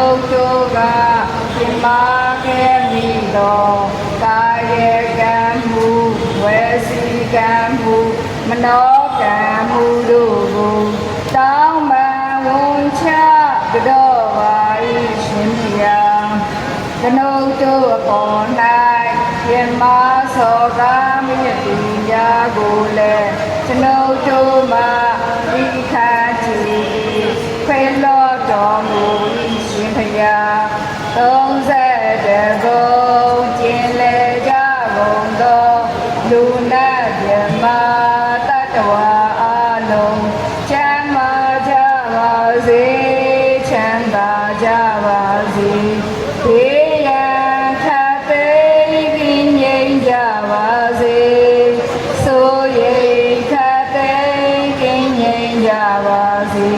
ုပ်တို့ကပြမခဲ့မိသောကာယကံမှုဝစီကံမှုမနောကံမှုတို့ကိုတောင်းပန်ဝန်ချကြောပါ၏ရှင်ဘုရားကျွန်ုပ်တို့အပေါ်၌ပြမသောကာမိတိညာကိုလည်းကျွန်ုပ်တို့မှာဒီခါကြည်ခွေလောတော်မူ၏ရှင်ဘုရား30ကုန်ကျင်လေကြကုန်သောလူနာပြမတတ္တဝါအလုံးချမ်းသာကြပါစေချမ်းသာကြပါစေဘေးရန်ခတ်သိမ်းကင်းငြိမ်းကြပါစေဆိုရိတ်ခတ်သိမ်းကင်းငြိမ်းကြပါစေ